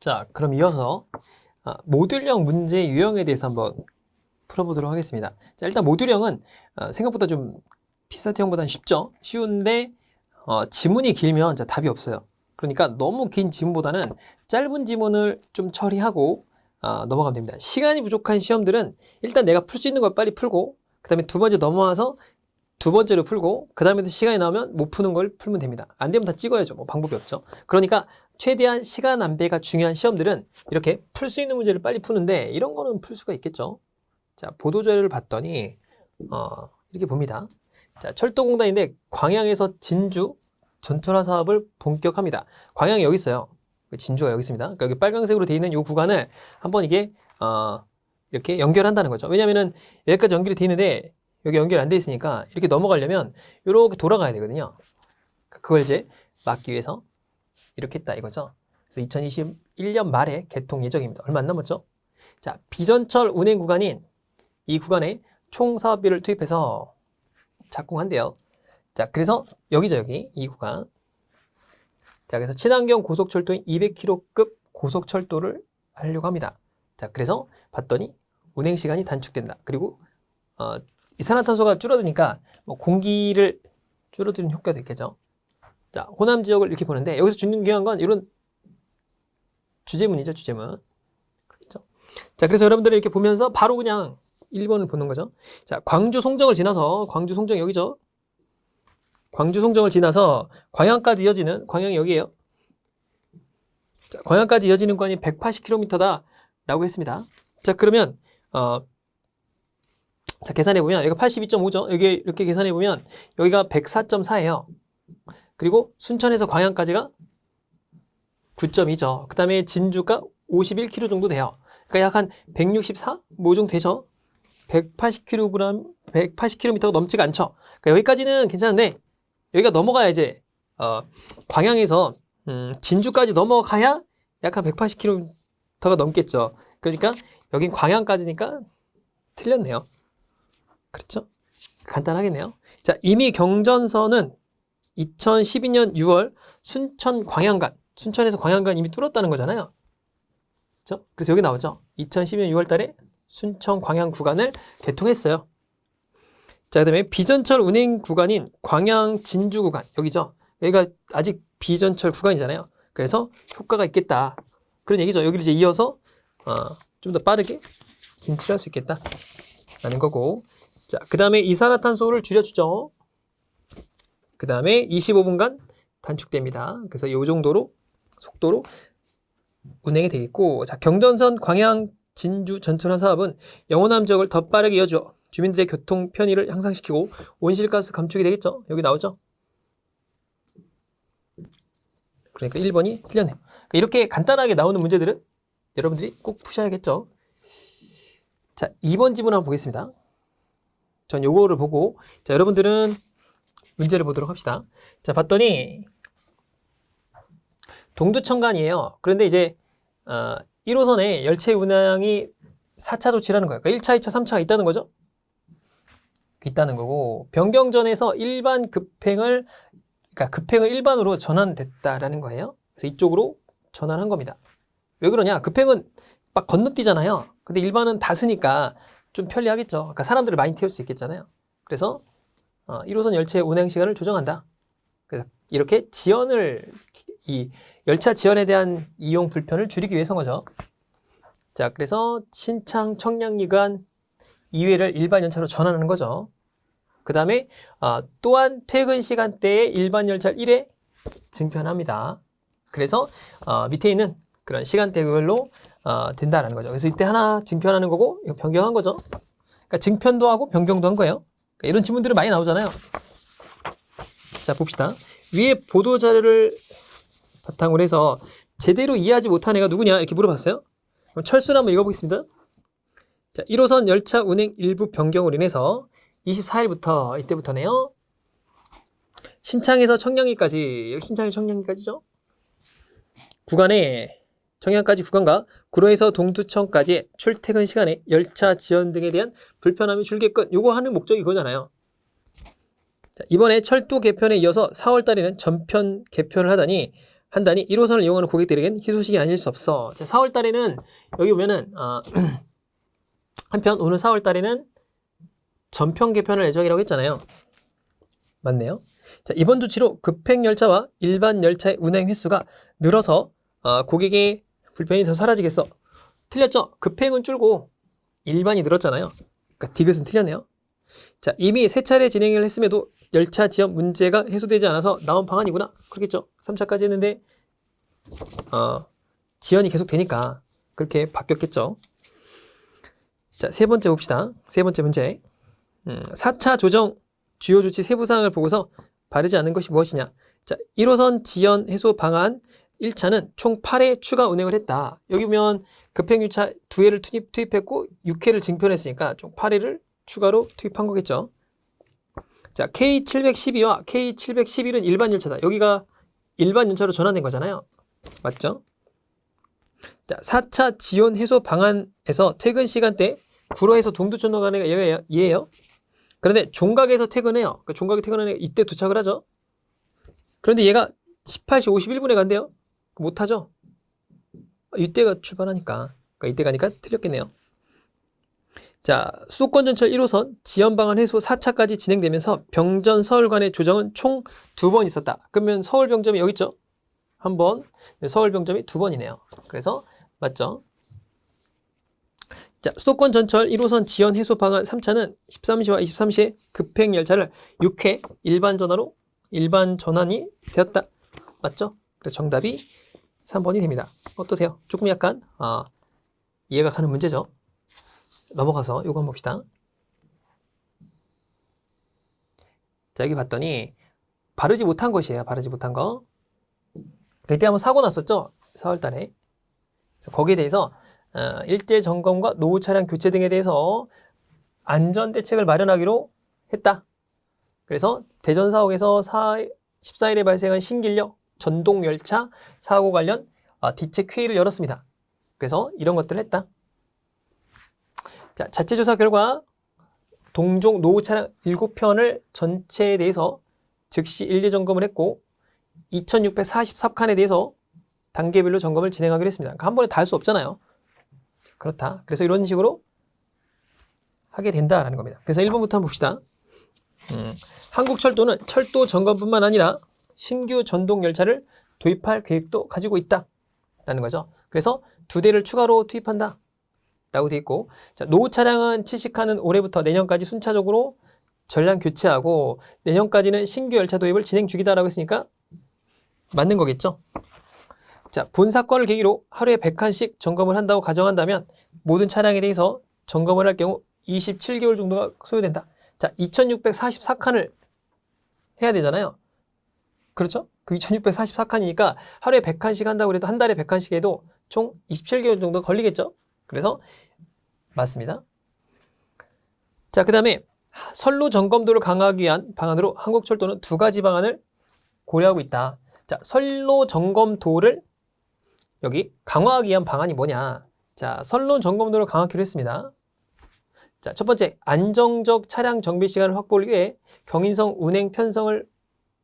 자, 그럼 이어서 모듈형 문제 유형에 대해서 한번 풀어보도록 하겠습니다. 자, 일단 모듈형은 생각보다 좀 피사티형보다는 쉽죠. 쉬운데 지문이 길면 답이 없어요. 그러니까 너무 긴 지문보다는 짧은 지문을 좀 처리하고 넘어가면 됩니다. 시간이 부족한 시험들은 일단 내가 풀 수 있는 걸 빨리 풀고 그 다음에 두 번째 넘어와서 두 번째로 풀고 그 다음에도 시간이 나오면 못 푸는 걸 풀면 됩니다. 안 되면 다 찍어야죠. 뭐 방법이 없죠. 그러니까 최대한 시간 안배가 중요한 시험들은 이렇게 풀 수 있는 문제를 빨리 푸는데 이런 거는 풀 수가 있겠죠. 자, 보도자료를 봤더니 이렇게 봅니다. 자, 철도공단인데 광양에서 진주 전철화 사업을 본격합니다. 광양이 여기 있어요. 진주가 여기 있습니다. 그러니까 여기 빨간색으로 되어 있는 이 구간을 한번 이게 이렇게 연결한다는 거죠. 왜냐면은 여기까지 연결이 되어 있는데 여기 연결 안 돼 있으니까 이렇게 넘어가려면 이렇게 돌아가야 되거든요. 그걸 이제 막기 위해서 이렇게 했다 이거죠. 그래서 2021년 말에 개통 예정입니다. 얼마 안 남았죠? 자, 비전철 운행 구간인 이 구간에 총 사업비를 투입해서 착공한대요. 자, 그래서 여기죠, 여기 이 구간. 자, 그래서 친환경 고속철도인 200km급 고속철도를 하려고 합니다. 자, 그래서 봤더니 운행 시간이 단축된다. 그리고 이산화탄소가 줄어드니까 뭐 공기를 줄어드는 효과도 있겠죠. 자, 호남 지역을 이렇게 보는데 여기서 중요한 건 이런 주제문이죠, 주제문. 그렇죠? 자, 그래서 여러분들이 이렇게 보면서 바로 그냥 1번을 보는 거죠. 자, 광주 송정을 지나서 광주 송정 여기죠. 광주 송정을 지나서 광양까지 이어지는 광양이 여기예요. 자, 광양까지 이어지는 구간이 180km다라고 했습니다. 자, 그러면 자, 계산해 보면 여기가 82.5죠. 여기 이렇게 계산해 보면 여기가 104.4예요. 그리고 순천에서 광양까지가 9.2죠. 그 다음에 진주가 51km 정도 돼요. 그러니까 약 한 164? 뭐 정도 되죠. 180km가 넘지가 않죠. 그러니까 여기까지는 괜찮은데 여기가 넘어가야 이제 광양에서 진주까지 넘어가야 약 한 180km가 넘겠죠. 그러니까 여긴 광양까지니까 틀렸네요. 그렇죠? 간단하겠네요. 자, 이미 경전선은 2012년 6월 순천 광양간, 순천에서 광양간 이미 뚫었다는 거잖아요. 그렇죠? 그래서 여기 나오죠. 2012년 6월 달에 순천 광양 구간을 개통했어요. 자, 그 다음에 비전철 운행 구간인 광양 진주 구간, 여기죠. 여기가 아직 비전철 구간이잖아요. 그래서 효과가 있겠다. 그런 얘기죠. 여기를 이제 이어서 좀 더 빠르게 진출할 수 있겠다. 라는 거고. 자, 그 다음에 이산화탄소를 줄여주죠. 그 다음에 25분간 단축됩니다. 그래서 이 정도로 속도로 운행이 되겠고, 자, 경전선 광양 진주 전철화 사업은 영호남 지역을 더 빠르게 이어줘 주민들의 교통 편의를 향상시키고 온실가스 감축이 되겠죠. 여기 나오죠. 그러니까 1번이 틀렸네요. 그러니까 이렇게 간단하게 나오는 문제들은 여러분들이 꼭 푸셔야겠죠. 자, 2번 지문 한번 보겠습니다. 전 요거를 보고, 자, 여러분들은 문제를 보도록 합시다. 자, 봤더니 동두천간이에요. 그런데 이제 1호선에 열체 운항이 4차 조치라는 거예요. 그러니까 1차, 2차, 3차가 있다는 거죠. 있다는 거고, 변경전에서 일반 급행을, 그러니까 급행을 일반으로 전환됐다라는 거예요. 그래서 이쪽으로 전환한 겁니다. 왜 그러냐? 급행은 막 건너뛰잖아요. 근데 일반은 다 쓰니까 좀 편리하겠죠. 그러니까 사람들을 많이 태울 수 있겠잖아요. 그래서 1호선 열차 운행 시간을 조정한다. 그래서 이렇게 이 열차 지연에 대한 이용 불편을 줄이기 위해서인 거죠. 자, 그래서 신창 청량리간 2회를 일반 열차로 전환하는 거죠. 그 다음에 또한 퇴근 시간대에 일반 열차를 1회 증편합니다. 그래서 밑에 있는 그런 시간대별로 된다라는 거죠. 그래서 이때 하나 증편하는 거고 이거 변경한 거죠. 그러니까 증편도 하고 변경도 한 거예요. 그러니까 이런 지문들이 많이 나오잖아요. 자, 봅시다. 위에 보도 자료를 바탕으로 해서 제대로 이해하지 못한 애가 누구냐 이렇게 물어봤어요. 그럼 철수를 한번 읽어보겠습니다. 자, 1호선 열차 운행 일부 변경으로 인해서 24일부터 이때부터네요. 신창에서 청량리까지, 여기 신창에서 청량리까지죠. 구간에 청양까지 구간과 구로에서 동두천까지 출퇴근 시간에 열차 지연 등에 대한 불편함이 줄겠건, 요거 하는 목적이 그거잖아요. 자, 이번에 철도 개편에 이어서 4월 달에는 전편 개편을 하다니 한다니 1호선을 이용하는 고객들에겐 희소식이 아닐 수 없어. 자, 4월 달에는 여기 보면은 한편 오늘 4월 달에는 전평 개편을 예정이라고 했잖아요. 맞네요. 자, 이번 조치로 급행 열차와 일반 열차의 운행 횟수가 늘어서 고객의 불편이 더 사라지겠어. 틀렸죠? 급행은 줄고 일반이 늘었잖아요. 그러니까 디귿은 틀렸네요. 자, 이미 세 차례 진행을 했음에도 열차 지연 문제가 해소되지 않아서 나온 방안이구나. 그렇겠죠. 3차까지 했는데 지연이 계속 되니까 그렇게 바뀌었겠죠. 자, 세 번째 봅시다. 세 번째 문제. 4차 조정 주요 조치 세부 사항을 보고서 바르지 않은 것이 무엇이냐. 자, 1호선 지연 해소 방안 1차는 총 8회 추가 운행을 했다. 여기 보면 급행유차 2회를 투입했고 6회를 증편했으니까 총 8회를 추가로 투입한 거겠죠. 자, K712와 K711은 일반 열차다. 여기가 일반 열차로 전환된 거잖아요. 맞죠? 자, 4차 지연 해소 방안에서 퇴근 시간대 구로에서 동두천로 가는 게 얘예요. 그런데 종각에서 퇴근해요. 그러니까 종각에 퇴근하는 이때 도착을 하죠. 그런데 얘가 18시 51분에 간대요. 못하죠? 이때가 출발하니까. 그러니까 이때 가니까 틀렸겠네요. 자, 수도권 전철 1호선 지연 방안 해소 4차까지 진행되면서 병전 서울 간의 조정은 총 2번 있었다. 그러면 서울 병점이 여기 있죠? 한 번, 서울 병점이 2번이네요. 그래서 맞죠? 자, 수도권 전철 1호선 지연 해소 방안 3차는 13시와 23시에 급행 열차를 6회 일반 전환이 되었다. 맞죠? 그래서 정답이 3번이 됩니다. 어떠세요? 조금 약간 이해가 가는 문제죠? 넘어가서 이거 한번 봅시다. 자, 여기 봤더니 바르지 못한 것이에요. 바르지 못한 거. 그때 한번 사고 났었죠? 4월 달에. 그래서 거기에 대해서 일제 점검과 노후 차량 교체 등에 대해서 안전 대책을 마련하기로 했다. 그래서 대전 사옥에서 14일에 발생한 신길역 전동 열차 사고 관련 대책 회의를 열었습니다. 그래서 이런 것들을 했다. 자, 자체 조사 결과 동종 노후 차량 7편을 전체에 대해서 즉시 일리 점검을 했고 2644칸에 대해서 단계별로 점검을 진행하기로 했습니다. 그러니까 한 번에 다 할 수 없잖아요. 그렇다. 그래서 이런 식으로 하게 된다라는 겁니다. 그래서 1번부터 한번 봅시다. 한국철도는 철도 점검뿐만 아니라 신규 전동 열차를 도입할 계획도 가지고 있다라는 거죠. 그래서 2대를 추가로 투입한다 라고 되어 있고, 자, 노후 차량은 70칸은 올해부터 내년까지 순차적으로 전량 교체하고 내년까지는 신규 열차 도입을 진행 중이다라고 했으니까 맞는 거겠죠. 자, 본 사건을 계기로 하루에 100칸씩 점검을 한다고 가정한다면 모든 차량에 대해서 점검을 할 경우 27개월 정도가 소요된다. 자, 2644칸을 해야 되잖아요. 그렇죠? 그 2644칸이니까 하루에 100칸씩 한다고 해도 한 달에 100칸씩 해도 총 27개월 정도 걸리겠죠? 그래서 맞습니다. 자, 그 다음에 선로 점검도를 강화하기 위한 방안으로 한국철도는 2가지 방안을 고려하고 있다. 자, 선로 점검도를 여기 강화하기 위한 방안이 뭐냐? 자, 선로 점검도를 강화하기로 했습니다. 자, 첫 번째, 안정적 차량 정비 시간을 확보를 위해 경인선 운행 편성을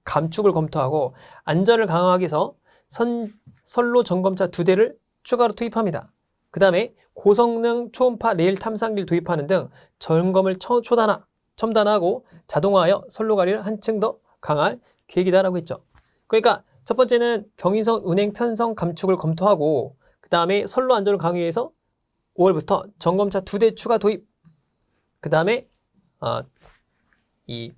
감축을 검토하고 안전을 강화하기 위해서 선로 점검차 2대를 추가로 투입합니다. 그 다음에 고성능 초음파 레일 탐상기를 도입하는 등 점검을 첨단화하고 자동화하여 선로 관리를 한층 더 강화할 계획이다라고 했죠. 그러니까 첫 번째는 경인선 운행 편성 감축을 검토하고 그 다음에 선로 안전을 강화해서 5월부터 점검차 2대 추가 도입. 그 다음에 이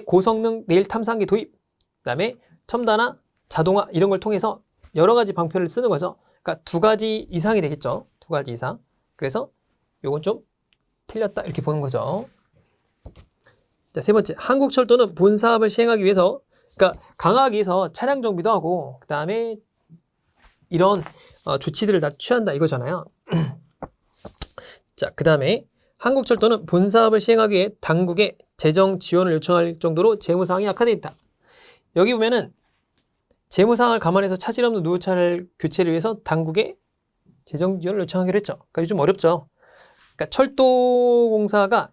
고성능 레일 탐상기 도입. 그 다음에 첨단화, 자동화 이런 걸 통해서 여러 가지 방편을 쓰는 거죠. 그러니까 2가지 이상이 되겠죠. 2가지 이상. 그래서 요건 좀 틀렸다 이렇게 보는 거죠. 자, 세 번째, 한국철도는 본 사업을 시행하기 위해서, 그러니까 강화하기 위해서 차량 정비도 하고 그 다음에 이런 조치들을 다 취한다 이거잖아요. 자, 그 다음에 한국철도는 본 사업을 시행하기 위해 당국에 재정 지원을 요청할 정도로 재무상황이 악화되어 있다. 여기 보면은 재무상황을 감안해서 차질 없는 노후차를 교체를 위해서 당국에 재정 지원을 요청하기로 했죠. 그러니까 요즘 어렵죠. 그러니까 철도공사가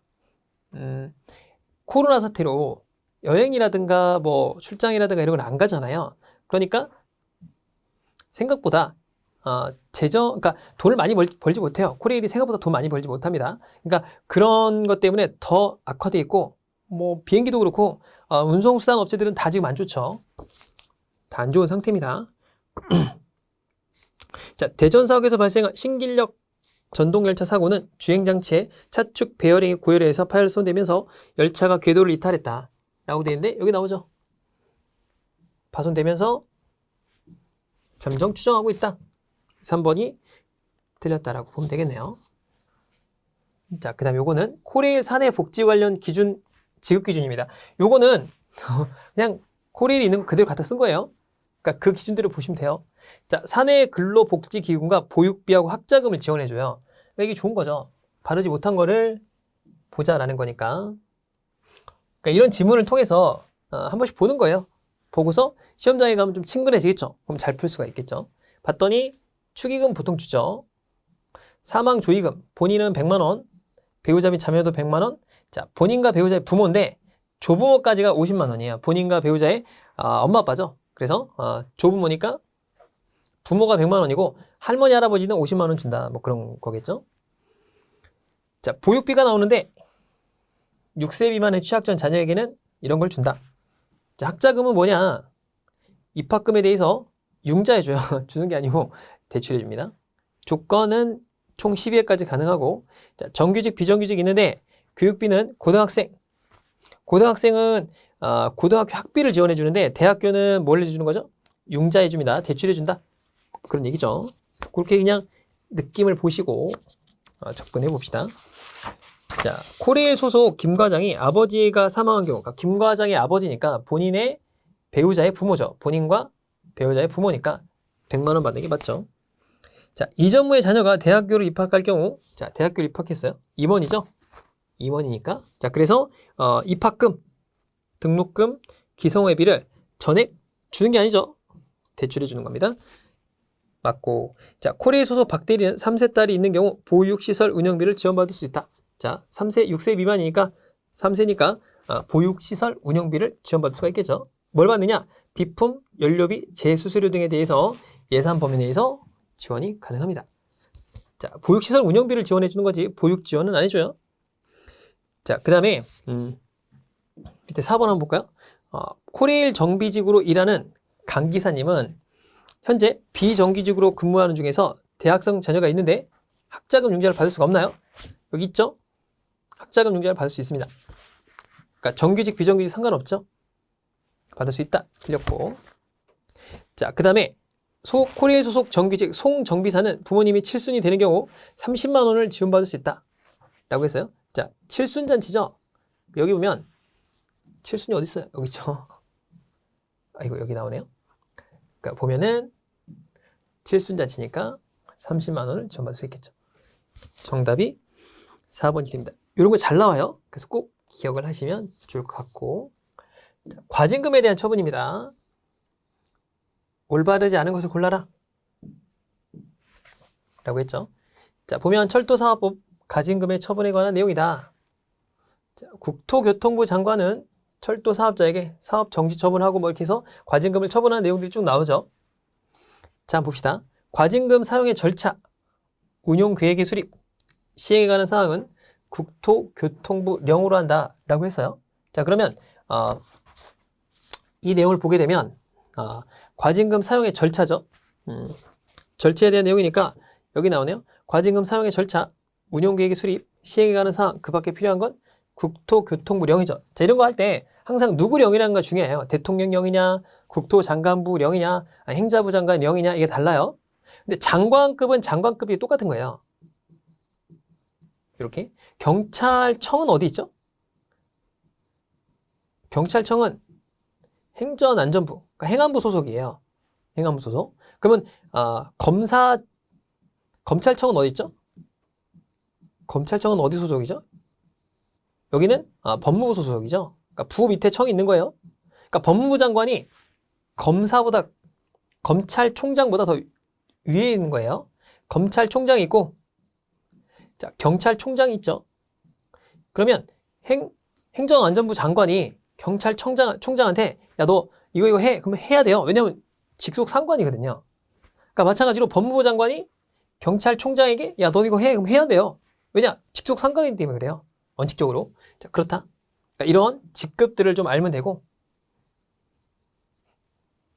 코로나 사태로 여행이라든가 뭐 출장이라든가 이런 걸 안 가잖아요. 그러니까 생각보다 그러니까 돈을 많이 벌지 못해요. 코레일이 생각보다 돈 많이 벌지 못합니다. 그러니까 그런 것 때문에 더 악화돼 있고, 뭐 비행기도 그렇고 운송수단 업체들은 다 지금 안 좋죠. 다 안 좋은 상태입니다. 자, 대전 사옥에서 발생한 신길역 전동열차 사고는 주행장치의 차축 베어링이 고열해서 파손되면서 열차가 궤도를 이탈했다 라고 되어 있는데, 여기 나오죠. 파손되면서 잠정 추정하고 있다. 3번이 틀렸다라고 보면 되겠네요. 자, 그 다음 요거는 코레일 사내 복지 관련 기준, 지급 기준입니다. 요거는 그냥 코레일이 있는 거 그대로 갖다 쓴 거예요. 그러니까 그 기준대로 보시면 돼요. 자, 사내 근로복지기금과 보육비하고 학자금을 지원해줘요. 이게 좋은 거죠. 바르지 못한 거를 보자라는 거니까. 그러니까 이런 지문을 통해서 한 번씩 보는 거예요. 보고서 시험장에 가면 좀 친근해지겠죠. 그럼 잘 풀 수가 있겠죠. 봤더니 축의금 보통 주죠. 사망 조의금, 본인은 100만 원, 배우자 및 자녀도 100만 원. 자, 본인과 배우자의 부모인데 조부모까지가 50만 원이에요. 본인과 배우자의 엄마 아빠죠. 그래서 조부모니까 부모가 100만 원이고 할머니 할아버지는 50만 원 준다. 뭐 그런 거겠죠. 자, 보육비가 나오는데 6세 미만의 취학 전 자녀에게는 이런 걸 준다. 자, 학자금은 뭐냐? 입학금에 대해서 융자해줘요. 주는 게 아니고 대출해줍니다. 조건은 총 12회까지 가능하고, 자, 정규직, 비정규직 있는데 교육비는 고등학생은 고등학교 학비를 지원해주는데 대학교는 뭘 해주는 거죠? 융자해줍니다. 대출해준다. 그런 얘기죠. 그렇게 그냥 느낌을 보시고 접근해 봅시다. 자, 코레일 소속 김 과장이 아버지가 사망한 경우, 그러니까 김 과장의 아버지니까 본인의 배우자의 부모죠. 본인과 배우자의 부모니까 100만 원 받는 게 맞죠. 자, 이전무의 자녀가 대학교를 입학할 경우, 자, 대학교를 입학했어요. 임원이죠. 임원이니까. 자, 그래서 입학금, 등록금, 기성회비를 전액 주는 게 아니죠. 대출해 주는 겁니다. 맞고. 자, 코레일 소속 박대리는 3세 딸이 있는 경우 보육시설 운영비를 지원받을 수 있다. 자, 6세 미만이니까 3세니까 보육시설 운영비를 지원받을 수가 있겠죠. 뭘 받느냐? 비품, 연료비, 재수수료 등에 대해서 예산 범위 내에서 지원이 가능합니다. 자, 보육시설 운영비를 지원해 주는 거지 보육 지원은 안 해줘요. 자, 그 다음에 밑에 4번 한번 볼까요? 코레일 정비직으로 일하는 강 기사님은 현재 비정규직으로 근무하는 중에서 대학생 자녀가 있는데 학자금 융자를 받을 수가 없나요? 여기 있죠? 학자금 융자를 받을 수 있습니다. 그러니까 정규직, 비정규직 상관없죠? 받을 수 있다. 틀렸고. 자, 그 다음에 코레일 소속 정규직 송정비사는 부모님이 칠순이 되는 경우 30만 원을 지원받을 수 있다. 라고 했어요. 자, 칠순잔치죠? 여기 보면 칠순이 어디 있어요? 여기 있죠? 아이고, 여기 나오네요. 그러니까 보면은 칠순잔치니까 30만 원을 지원받을 수 있겠죠. 정답이 4번이 됩니다. 이런 거 잘 나와요. 그래서 꼭 기억을 하시면 좋을 것 같고. 자, 과징금에 대한 처분입니다. 올바르지 않은 것을 골라라. 라고 했죠. 자, 보면 철도사업법 과징금의 처분에 관한 내용이다. 자, 국토교통부 장관은 철도 사업자에게 사업 정지 처분하고 뭐 이렇게 해서 과징금을 처분하는 내용들이 쭉 나오죠. 자, 한번 봅시다. 과징금 사용의 절차, 운용 계획의 수립, 시행에 관한 사항은 국토교통부령으로 한다라고 했어요. 자, 그러면 이 내용을 보게 되면 과징금 사용의 절차죠. 절차에 대한 내용이니까 여기 나오네요. 과징금 사용의 절차, 운용계획의 수립, 시행에 관한 사항, 그 밖에 필요한 건 국토교통부령이죠. 자, 이런 거 할 때 항상 누구 령이라는 거 중요해요. 대통령령이냐, 국토장관부령이냐, 행자부 장관령이냐, 이게 달라요. 근데 장관급은 장관급이 똑같은 거예요. 이렇게. 경찰청은 어디 있죠? 경찰청은 행정안전부, 그러니까 행안부 소속이에요. 행안부 소속. 그러면 검찰청은 어디 있죠? 검찰청은 어디 소속이죠? 여기는 법무부 소속이죠. 그러니까 부 밑에 청이 있는 거예요. 그러니까 법무부 장관이 검찰총장보다 더 위에 있는 거예요. 검찰총장이 있고, 자, 경찰총장이 있죠. 그러면 행정안전부 장관이 경찰총장한테 야, 너 이거 해. 그러면 해야 돼요. 왜냐면 직속 상관이거든요. 그러니까 마찬가지로 법무부 장관이 경찰총장에게 야, 너 이거 해. 그럼 해야 돼요. 왜냐? 직속 상관이기 때문에 그래요. 원칙적으로. 자, 그렇다. 그러니까 이런 직급들을 좀 알면 되고.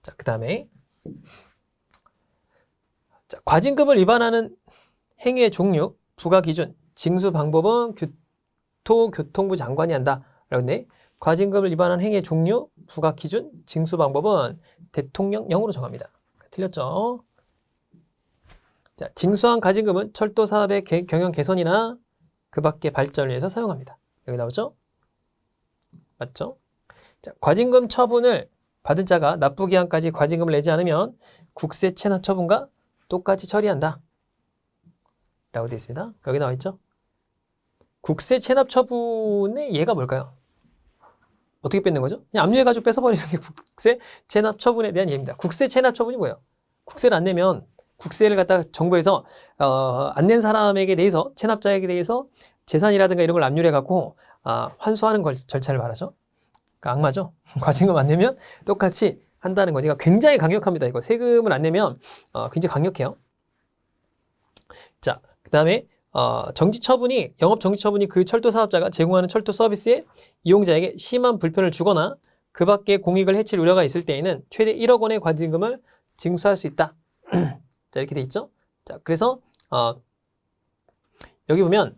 자, 그 다음에 자, 과징금을 위반하는 행위의 종류, 부과 기준, 징수 방법은 교통부 장관이 한다. 라고 했네. 과징금을 위반한 행위의 종류, 부과 기준, 징수 방법은 대통령령으로 정합니다. 틀렸죠? 자, 징수한 과징금은 철도 사업의 경영 개선이나 그 밖의 발전을 위해서 사용합니다. 여기 나오죠? 맞죠? 자, 과징금 처분을 받은 자가 납부 기한까지 과징금을 내지 않으면 국세 체납 처분과 똑같이 처리한다. 라고 되어 있습니다. 여기 나와 있죠? 국세 체납 처분의 예가 뭘까요? 어떻게 뺏는 거죠? 그냥 압류해가지고 뺏어버리는 게 국세 체납 처분에 대한 예입니다. 국세 체납 처분이 뭐예요? 국세를 안 내면 국세를 갖다가 정부에서 안 낸 사람에게 대해서 체납자에게 대해서 재산이라든가 이런 걸 압류해 갖고 환수하는 걸 절차를 말하죠. 그러니까 악마죠. 과징금 안 내면 똑같이 한다는 거니까 굉장히 강력합니다. 이거 세금을 안 내면 굉장히 강력해요. 자, 그 다음에 영업 정지 처분이 그 철도 사업자가 제공하는 철도 서비스의 이용자에게 심한 불편을 주거나 그 밖에 공익을 해칠 우려가 있을 때에는 최대 1억 원의 과징금을 징수할 수 있다. 자, 이렇게 돼 있죠. 자, 그래서 여기 보면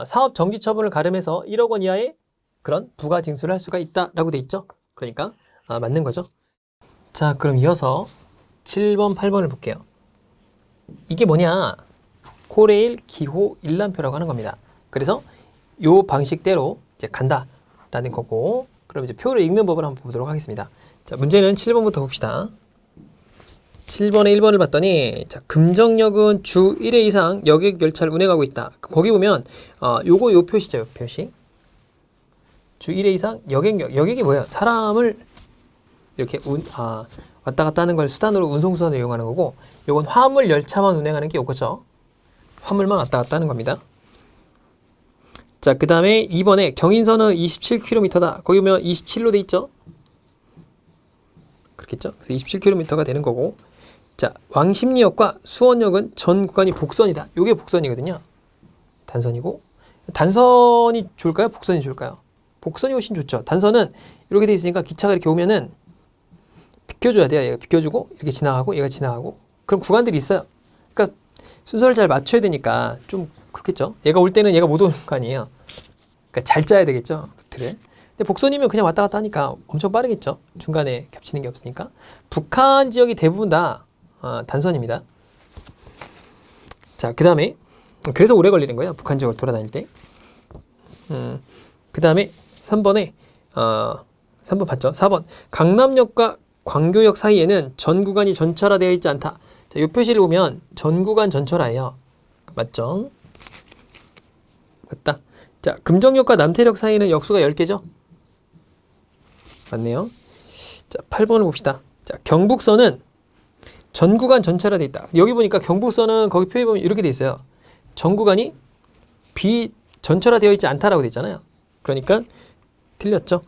사업 정지 처분을 가름해서 1억 원 이하의 그런 부가 징수를 할 수가 있다라고 돼 있죠. 그러니까 맞는 거죠. 자, 그럼 이어서 7번, 8번을 볼게요. 이게 뭐냐? 코레일 기호 일람표라고 하는 겁니다. 그래서 요 방식대로 이제 간다라는 거고, 그럼 이제 표를 읽는 법을 한번 보도록 하겠습니다. 자, 문제는 7번부터 봅시다. 7번에 1번을 봤더니 자, 금정역은 주 1회 이상 여객 열차를 운행하고 있다. 거기 보면 요 표시죠. 요 표시. 주 1회 이상 여객이 뭐예요? 사람을 이렇게 왔다 갔다 하는 걸 수단으로 운송수단을 이용하는 거고, 요건 화물 열차만 운행하는 게 요거죠. 화물만 왔다 갔다 하는 겁니다. 자, 그 다음에 2번에 경인선은 27km다. 거기 보면 27로 돼 있죠. 그렇겠죠? 그래서 27km가 되는 거고, 자, 왕십리역과 수원역은 전 구간이 복선이다. 요게 복선이거든요. 단선이고, 단선이 좋을까요? 복선이 좋을까요? 복선이 훨씬 좋죠. 단선은 이렇게 돼 있으니까 기차가 이렇게 오면은 비켜줘야 돼요. 얘가 비켜주고 이렇게 지나가고 얘가 지나가고 그런 구간들이 있어요. 그러니까 순서를 잘 맞춰야 되니까 좀 그렇겠죠. 얘가 올 때는 얘가 못 오는 거 아니에요. 그러니까 잘 짜야 되겠죠, 루트를. 근데 복선이면 그냥 왔다 갔다 하니까 엄청 빠르겠죠. 중간에 겹치는 게 없으니까. 북한 지역이 대부분 다 단선입니다. 자, 그 다음에 그래서 오래 걸리는 거예요. 북한 지역을 돌아다닐 때. 그 다음에 3번에 3번 봤죠? 4번 강남역과 광교역 사이에는 전 구간이 전철화되어 있지 않다. 자, 이 표시를 보면 전 구간 전철화예요. 맞죠? 맞다. 자, 금정역과 남태역 사이에는 역수가 10개죠? 맞네요. 자, 8번을 봅시다. 자, 경북선은 전 구간 전철화되어 있다. 여기 보니까 경북선은 거기 표에 보면 이렇게 되어 있어요. 전 구간이 비전철화되어 있지 않다라고 되어 있잖아요. 그러니까 틀렸죠.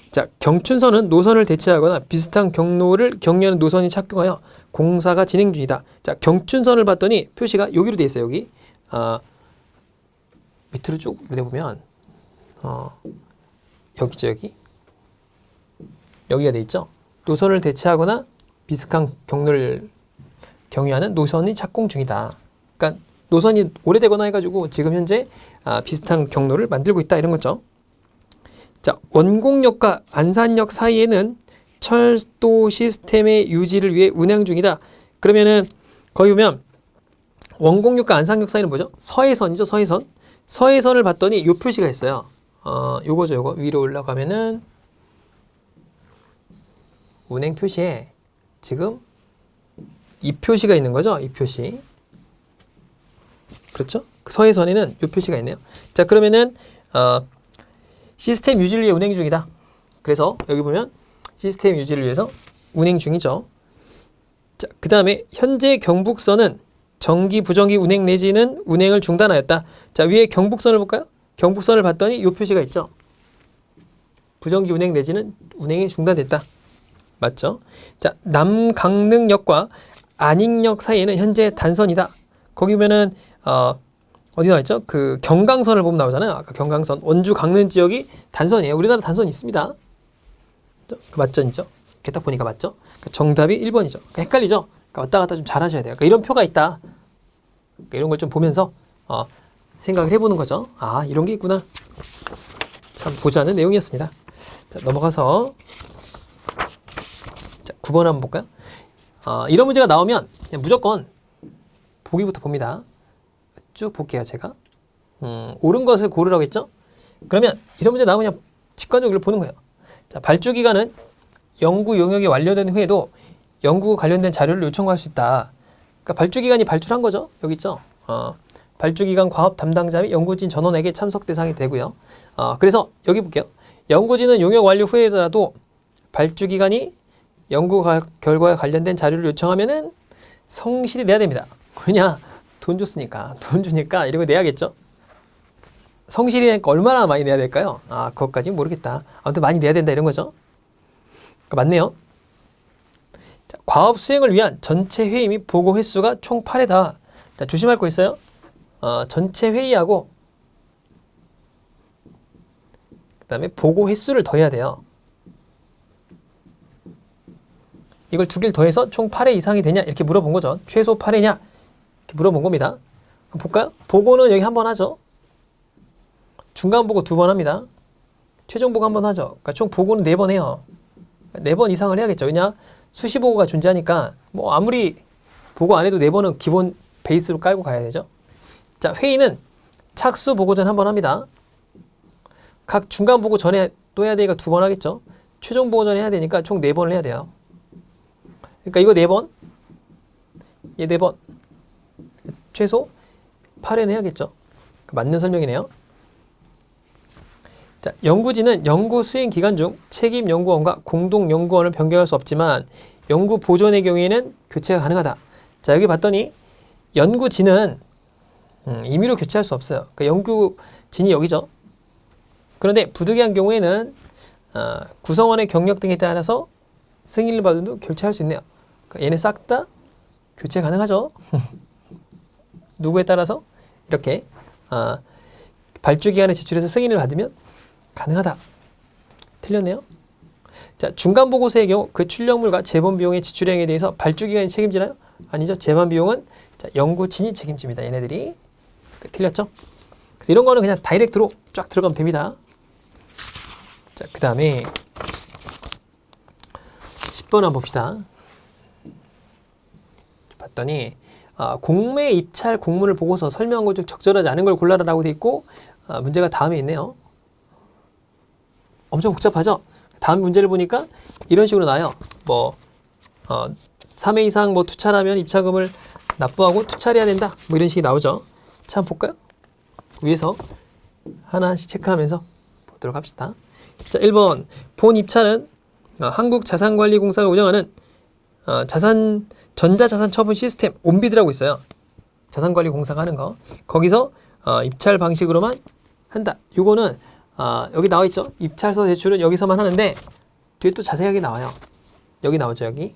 자, 경춘선은 노선을 대체하거나 비슷한 경로를 경유하는 노선이 착용하여 공사가 진행 중이다. 자, 경춘선을 봤더니 표시가 여기로 되어 있어요. 여기 밑으로 쭉 내려보면 여기죠. 여기가 되어 있죠. 노선을 대체하거나 비슷한 경로를 경유하는 노선이 착공 중이다. 그러니까 노선이 오래되거나 해가지고 지금 현재 비슷한 경로를 만들고 있다 이런 거죠. 자, 원곡역과 안산역 사이에는 철도 시스템의 유지를 위해 운행 중이다. 그러면은 거기 보면 원곡역과 안산역 사이는 뭐죠? 서해선이죠. 서해선을 봤더니 요 표시가 있어요. 요거죠. 요거 위로 올라가면은 운행 표시에 지금 이 표시가 있는 거죠. 이 표시. 그렇죠? 서해선에는 이 표시가 있네요. 자, 그러면은 시스템 유지를 위해 운행 중이다. 그래서 여기 보면 시스템 유지를 위해서 운행 중이죠. 자, 그 다음에 현재 경북선은 정기 부정기 운행 내지는 운행을 중단하였다. 자, 위에 경북선을 볼까요? 경북선을 봤더니 이 표시가 있죠. 부정기 운행 내지는 운행이 중단됐다. 맞죠? 자, 남강릉역과 안익역 사이에는 현재 단선이다. 거기 보면은 어디 나와 있죠? 그 경강선을 보면 나오잖아요. 아까 경강선 원주 강릉 지역이 단선이에요. 우리나라 단선이 있습니다. 맞전이죠? 이렇게 딱 보니까 맞죠? 그러니까 정답이 1번이죠. 그러니까 헷갈리죠? 그러니까 왔다 갔다 좀 잘하셔야 돼요. 그러니까 이런 표가 있다. 그러니까 이런 걸 좀 보면서 생각을 해보는 거죠. 아, 이런 게 있구나. 참 보자는 내용이었습니다. 자, 넘어가서 자, 9번 한번 볼까요? 이런 문제가 나오면 그냥 무조건 보기부터 봅니다. 쭉 볼게요, 제가. 옳은 것을 고르라고 했죠? 그러면 이런 문제 나오면 그냥 직관적으로 보는 거예요. 자, 발주기관은 연구 용역이 완료된 후에도 연구 관련된 자료를 요청할 수 있다. 그러니까 발주기관이 발주한 거죠. 여기 있죠? 발주기관 과업 담당자 및 연구진 전원에게 참석 대상이 되고요. 그래서 여기 볼게요. 연구진은 용역 완료 후에라도 발주기관이 연구 결과에 관련된 자료를 요청하면은 성실히 내야 됩니다. 왜냐? 돈 줬으니까. 돈 주니까 이런 거 내야겠죠? 성실히 내니까 얼마나 많이 내야 될까요? 그것까지는 모르겠다. 아무튼 많이 내야 된다 이런 거죠. 그러니까 맞네요. 자, 과업 수행을 위한 전체 회의 및 보고 횟수가 총 8회다. 자, 조심할 거 있어요. 전체 회의하고 그 다음에 보고 횟수를 더해야 돼요. 이걸 두 개를 더해서 총 8회 이상이 되냐 이렇게 물어본 거죠. 최소 8회냐 이렇게 물어본 겁니다. 그럼 볼까요? 보고는 여기 한 번 하죠. 중간 보고 2번 합니다. 최종 보고 한 번 하죠. 그러니까 총 보고는 4번 해요. 4번 이상을 해야겠죠. 왜냐? 수시 보고가 존재하니까 뭐 아무리 보고 안 해도 4번은 기본 베이스로 깔고 가야 되죠. 자, 회의는 착수 보고 전 한 번 합니다. 각 중간 보고 전에 또 해야 되니까 2번 하겠죠. 최종 보고 전에 해야 되니까 총 4번을 해야 돼요. 그러니까 이거 4번, 얘 4번, 최소 8회는 해야겠죠. 맞는 설명이네요. 자, 연구진은 연구 수행 기간 중 책임 연구원과 공동 연구원을 변경할 수 없지만 연구 보존의 경우에는 교체가 가능하다. 자, 여기 봤더니 연구진은 임의로 교체할 수 없어요. 그러니까 연구진이 여기죠. 그런데 부득이한 경우에는 구성원의 경력 등에 따라서 승인을 받아도 교체할 수 있네요. 그러니까 얘네 싹 다 교체 가능하죠. 누구에 따라서 이렇게 발주기관에 제출해서 승인을 받으면 가능하다. 틀렸네요. 자, 중간 보고서의 경우 그 출력물과 재본 비용의 지출 행위에 대해서 발주기관이 책임지나요? 아니죠. 재반 비용은 자, 연구진이 책임집니다. 얘네들이. 틀렸죠? 그래서 이런 거는 그냥 다이렉트로 쫙 들어가면 됩니다. 자, 그 다음에 10번 한번 봅시다. 봤더니 공매 입찰 공문을 보고서 설명한 것 중 적절하지 않은 걸 골라라라고 돼 있고 문제가 다음에 있네요. 엄청 복잡하죠? 다음 문제를 보니까 이런 식으로 나와요. 3회 이상 투차라면 입찰금을 납부하고 투차해야 된다. 이런 식이 나오죠. 자, 한번 볼까요? 위에서 하나씩 체크하면서 보도록 합시다. 자, 1번 본 입찰은 한국자산관리공사가 운영하는 전자자산 처분 시스템 온비드라고 있어요. 자산관리공사가 하는 거. 거기서 입찰 방식으로만 한다. 이거는 여기 나와 있죠. 입찰서 제출은 여기서만 하는데 뒤에 또 자세하게 나와요. 여기 나오죠. 여기.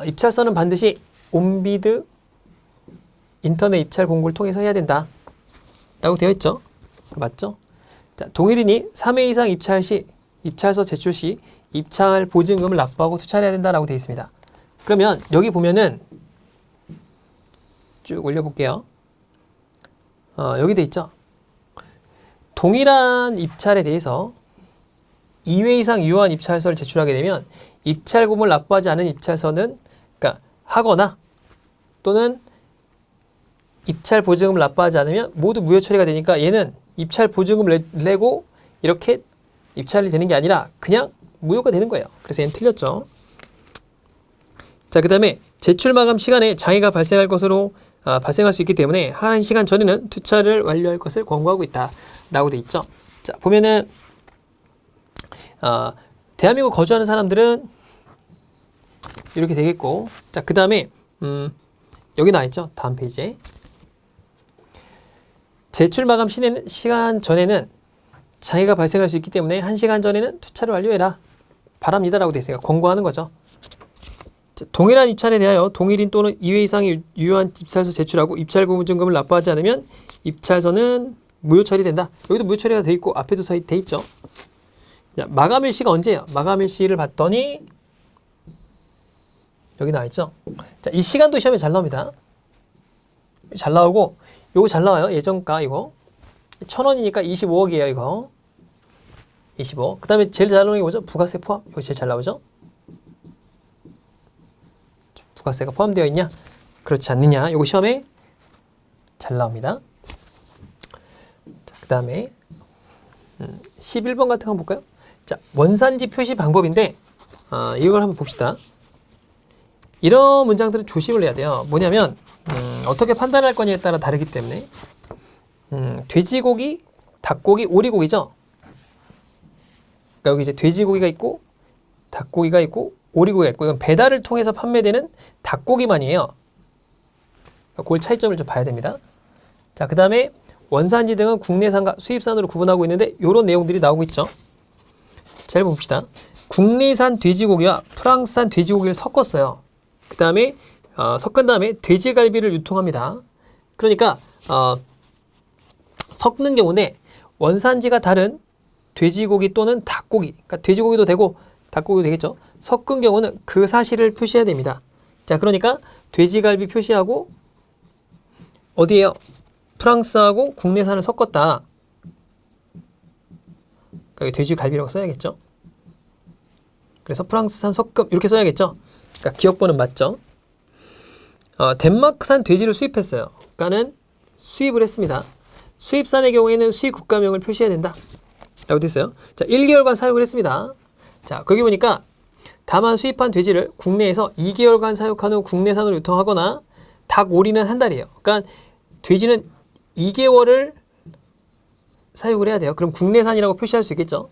입찰서는 반드시 온비드 인터넷 입찰 공고를 통해서 해야 된다. 라고 되어 있죠. 맞죠? 자, 동일인이 3회 이상 입찰 시 입찰서 제출 시 입찰 보증금을 납부하고 투차해야 된다라고 되어 있습니다. 그러면 여기 보면은 쭉 올려볼게요. 여기 되어 있죠. 동일한 입찰에 대해서 2회 이상 유효한 입찰서를 제출하게 되면 입찰금을 납부하지 않은 입찰서는 그러니까 하거나 또는 입찰 보증금을 납부하지 않으면 모두 무효 처리가 되니까 얘는 입찰 보증금을 내고 이렇게 입찰이 되는 게 아니라 그냥 무효가 되는 거예요. 그래서 얘는 틀렸죠. 자, 그 다음에 제출 마감 시간에 장애가 발생할 것으로 발생할 수 있기 때문에 1시간 전에는 투차를 완료할 것을 권고하고 있다 라고 돼 있죠. 자, 보면은 대한민국 거주하는 사람들은 이렇게 되겠고, 자, 그 다음에 여기 나와 있죠. 다음 페이지에 제출 마감 시간 전에는 장애가 발생할 수 있기 때문에 1시간 전에는 투차를 완료해라. 바랍니다라고 되어 있으니까 권고하는 거죠. 자, 동일한 입찰에 대하여 동일인 또는 2회 이상의 유효한 입찰서 제출하고 입찰 보증금을 납부하지 않으면 입찰서는 무효 처리된다. 여기도 무효 처리가 돼 있고 앞에도 돼 있죠. 자, 마감일시가 언제예요? 마감일시를 봤더니 여기 나와 있죠. 자, 이 시간도 시험에 잘 나옵니다. 잘 나오고 요거 잘 나와요. 예정가 이거 1,000원이니까 25억이에요. 이거 25. 그 다음에 제일 잘 나오는 게 뭐죠? 부가세 포함. 이거 제일 잘 나오죠. 부가세가 포함되어 있냐? 그렇지 않느냐? 요거 시험에 잘 나옵니다. 그 다음에 11번 같은 거 한번 볼까요? 자, 원산지 표시 방법인데 이걸 한번 봅시다. 이런 문장들은 조심을 해야 돼요. 뭐냐면 어떻게 판단할 거냐에 따라 다르기 때문에 돼지고기, 닭고기, 오리고기죠. 그러니까 여기 이제 돼지고기가 있고 닭고기가 있고 오리고기가 있고 이건 배달을 통해서 판매되는 닭고기만이에요. 그걸 차이점을 좀 봐야 됩니다. 자, 그 다음에 원산지 등은 국내산과 수입산으로 구분하고 있는데 이런 내용들이 나오고 있죠. 잘 봅시다. 국내산 돼지고기와 프랑스산 돼지고기를 섞었어요. 그 다음에 섞은 다음에 돼지갈비를 유통합니다. 그러니까 섞는 경우에 원산지가 다른 돼지고기 또는 닭고기, 그러니까 돼지고기도 되고 닭고기도 되겠죠. 섞은 경우는 그 사실을 표시해야 됩니다. 자, 그러니까 돼지갈비 표시하고 어디에요? 프랑스하고 국내산을 섞었다. 그러니까 돼지갈비라고 써야겠죠. 그래서 프랑스산 섞음 이렇게 써야겠죠. 그러니까 기억번은 맞죠. 덴마크산 돼지를 수입했어요. 그러니까는 수입을 했습니다. 수입산의 경우에는 수입 국가명을 표시해야 된다. 라고 됐어요. 자, 1개월간 사육을 했습니다. 자, 거기 보니까 다만 수입한 돼지를 국내에서 2개월간 사육한 후 국내산으로 유통하거나 닭, 오리는 한 달이에요. 그러니까 돼지는 2개월을 사육을 해야 돼요. 그럼 국내산이라고 표시할 수 있겠죠.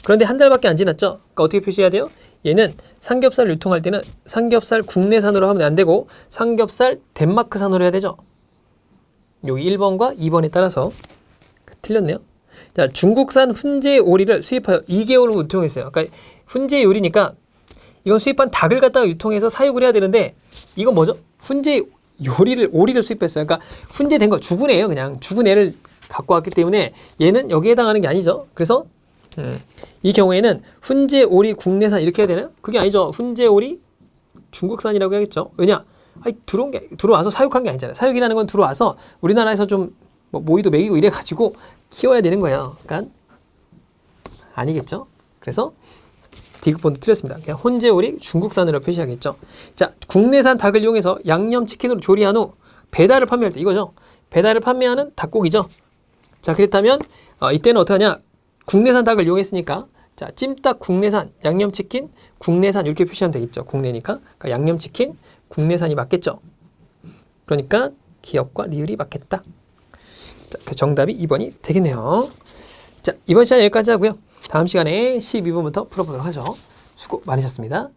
그런데 한 달밖에 안 지났죠. 그러니까 어떻게 표시해야 돼요? 얘는 삼겹살 유통할 때는 삼겹살 국내산으로 하면 안 되고 삼겹살 덴마크산으로 해야 되죠. 여기 1번과 2번에 따라서 틀렸네요. 자, 중국산 훈제 오리를 수입하여 2개월 후 유통했어요. 그러니까 훈제 요리니까 이건 수입한 닭을 갖다가 유통해서 사육을 해야 되는데 이건 뭐죠? 훈제 오리를 수입했어요. 그러니까 훈제된 거 죽은 애예요. 그냥 죽은 애를 갖고 왔기 때문에 얘는 여기에 해당하는 게 아니죠. 그래서 이 경우에는 훈제 오리 국내산 이렇게 해야 되나요? 그게 아니죠. 훈제 오리 중국산이라고 해야겠죠. 왜냐? 들어와서 사육한 게 아니잖아요. 사육이라는 건 들어와서 우리나라에서 좀 모이도 먹이고 이래가지고 키워야 되는 거예요. 그러니까 아니겠죠. 그래서 디귿번도 틀렸습니다. 그냥 훈제오리 중국산으로 표시하겠죠. 자, 국내산 닭을 이용해서 양념치킨으로 조리한 후 배달을 판매할 때 이거죠. 배달을 판매하는 닭고기죠. 자, 그렇다면 이때는 어떡하냐? 국내산 닭을 이용했으니까 자, 찜닭 국내산, 양념치킨 국내산 이렇게 표시하면 되겠죠. 국내니까. 그러니까 양념치킨 국내산이 맞겠죠. 그러니까 기업과 리을이 맞겠다. 자, 그 정답이 2번이 되겠네요. 자, 이번 시간 여기까지 하고요. 다음 시간에 12번부터 풀어보도록 하죠. 수고 많으셨습니다.